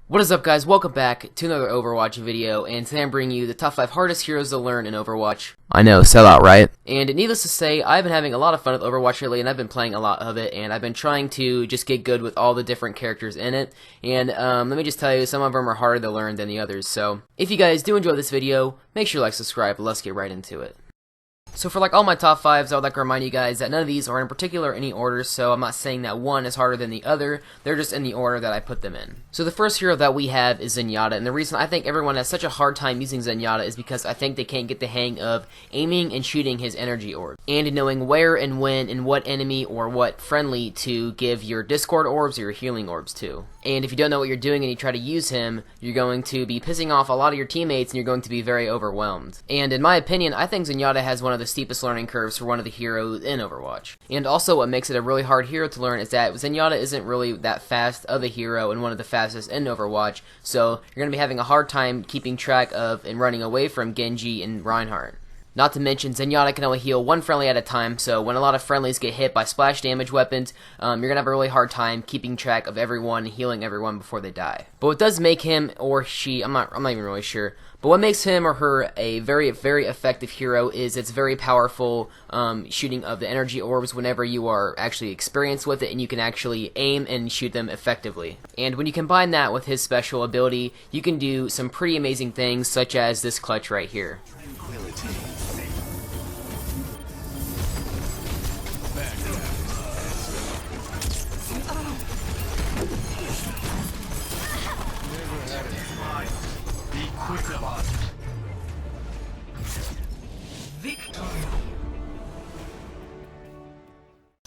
What is up, guys? Welcome back to another Overwatch video, and today I'm bringing you the top 5 hardest heroes to learn in Overwatch. I know, sellout, right? And needless to say, I've been having a lot of fun with Overwatch lately, and I've been playing a lot of it, and I've been trying to just get good with all the different characters in it, and let me just tell you, some of them are harder to learn than the others, so if you guys do enjoy this video, make sure to like, subscribe, let's get right into it. So for all my top 5s, I would like to remind you guys that none of these are in particular any order, so I'm not saying that one is harder than the other, they're just in the order that I put them in. So the first hero that we have is Zenyatta, and the reason I think everyone has such a hard time using Zenyatta is because I think they can't get the hang of aiming and shooting his energy orb, and knowing where and when and what enemy or what friendly to give your discord orbs or your healing orbs to. And if you don't know what you're doing and you try to use him, you're going to be pissing off a lot of your teammates and you're going to be very overwhelmed. And in my opinion, I think Zenyatta has one of the steepest learning curves for one of the heroes in Overwatch. And also what makes it a really hard hero to learn is that Zenyatta isn't really that fast of a hero and one of the fastest in Overwatch, so you're going to be having a hard time keeping track of and running away from Genji and Reinhardt. Not to mention, Zenyatta can only heal one friendly at a time, so when a lot of friendlies get hit by splash damage weapons, you're going to have a really hard time keeping track of everyone, healing everyone before they die. But what does make him or she, I'm not even really sure, but what makes him or her a very, very effective hero is its very powerful shooting of the energy orbs whenever you are actually experienced with it and you can actually aim and shoot them effectively. And when you combine that with his special ability, you can do some pretty amazing things such as this clutch right here.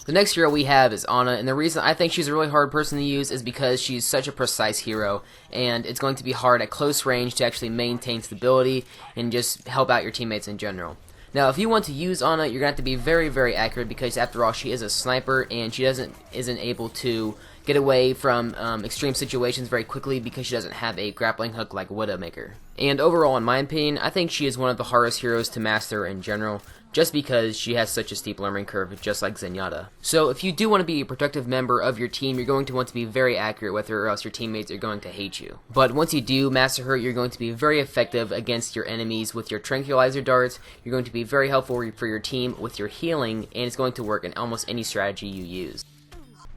The next hero we have is Ana, and the reason I think she's a really hard person to use is because she's such a precise hero, and it's going to be hard at close range to actually maintain stability and just help out your teammates in general. Now, if you want to use Ana, you're going to have to be very, very accurate because, after all, she is a sniper, and she isn't able to get away from extreme situations very quickly because she doesn't have a grappling hook like Widowmaker. And overall, in my opinion, I think she is one of the hardest heroes to master in general, just because she has such a steep learning curve, just like Zenyatta. So if you do want to be a productive member of your team, you're going to want to be very accurate with her, or else your teammates are going to hate you. But once you do master her, you're going to be very effective against your enemies with your tranquilizer darts. You're going to be very helpful for your team with your healing, and it's going to work in almost any strategy you use.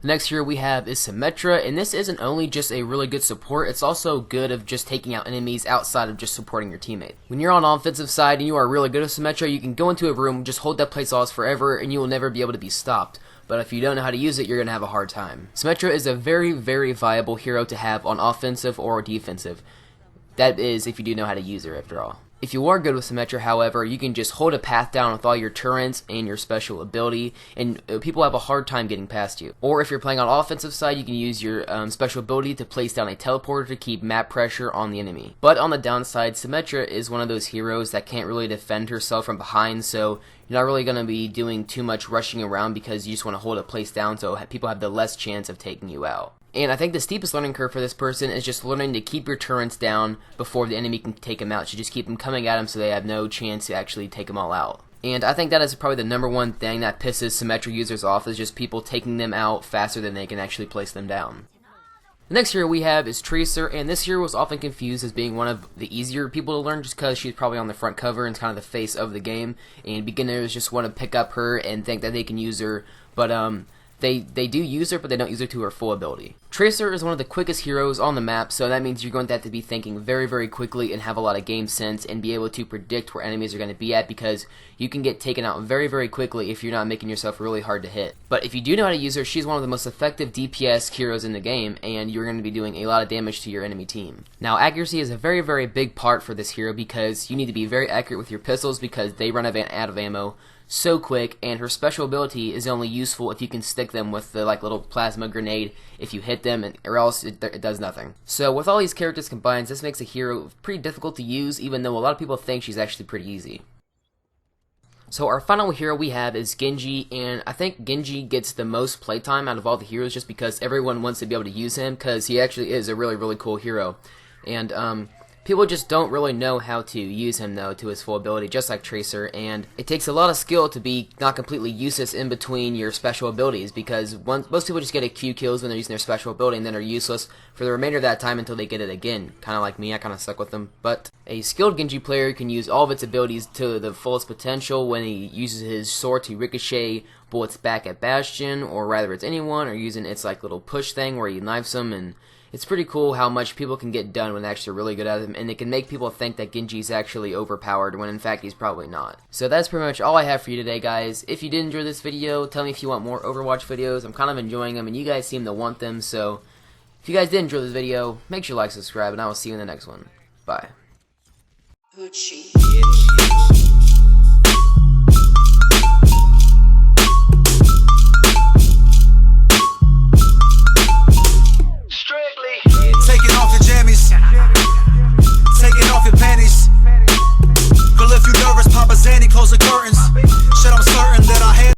The next hero we have is Symetra, and this isn't only just a really good support, it's also good of just taking out enemies outside of just supporting your teammate. When you're on the offensive side and you are really good at Symetra, you can go into a room, just hold that place off forever, and you will never be able to be stopped. But if you don't know how to use it, you're going to have a hard time. Symetra is a very, very viable hero to have on offensive or defensive. That is, if you do know how to use her, after all. If you are good with Symetra, however, you can just hold a path down with all your turrets and your special ability, and people have a hard time getting past you. Or if you're playing on offensive side, you can use your special ability to place down a teleporter to keep map pressure on the enemy. But on the downside, Symetra is one of those heroes that can't really defend herself from behind, so you're not really going to be doing too much rushing around because you just want to hold a place down so people have the less chance of taking you out. And I think the steepest learning curve for this person is just learning to keep your turrets down before the enemy can take them out. So just keep them coming at them so they have no chance to actually take them all out. And I think that is probably the number one thing that pisses Symetra users off, is just people taking them out faster than they can actually place them down. The next hero we have is Tracer, and this hero was often confused as being one of the easier people to learn just because she's probably on the front cover and is kind of the face of the game, and beginners just want to pick up her and think that they can use her, but They do use her, but they don't use her to her full ability. Tracer is one of the quickest heroes on the map, so that means you're going to have to be thinking very, very quickly and have a lot of game sense and be able to predict where enemies are going to be at, because you can get taken out very, very quickly if you're not making yourself really hard to hit. But if you do know how to use her, she's one of the most effective DPS heroes in the game, and you're going to be doing a lot of damage to your enemy team. Now, accuracy is a very, very big part for this hero because you need to be very accurate with your pistols because they run out of ammo so quick, and her special ability is only useful if you can stick them with the little plasma grenade if you hit them, or else it does nothing. So with all these characters combined, this makes a hero pretty difficult to use, even though a lot of people think she's actually pretty easy. So our final hero we have is Genji, and I think Genji gets the most playtime out of all the heroes just because everyone wants to be able to use him, because he actually is a really, really cool hero. And People just don't really know how to use him though to his full ability, just like Tracer, and it takes a lot of skill to be not completely useless in between your special abilities, because most people just get a Q kills when they're using their special ability and then are useless for the remainder of that time until they get it again. Kinda like me, I kinda suck with them. But a skilled Genji player can use all of its abilities to the fullest potential when he uses his sword to ricochet bullets back at Bastion, or rather it's anyone, or using its like little push thing where he knifes them, and it's pretty cool how much people can get done when they're actually really good at him, and it can make people think that Genji's actually overpowered when in fact he's probably not. So that's pretty much all I have for you today, guys. If you did enjoy this video, tell me if you want more Overwatch videos. I'm kind of enjoying them and you guys seem to want them, so if you guys did enjoy this video, make sure to like, subscribe, and I will see you in the next one. Bye.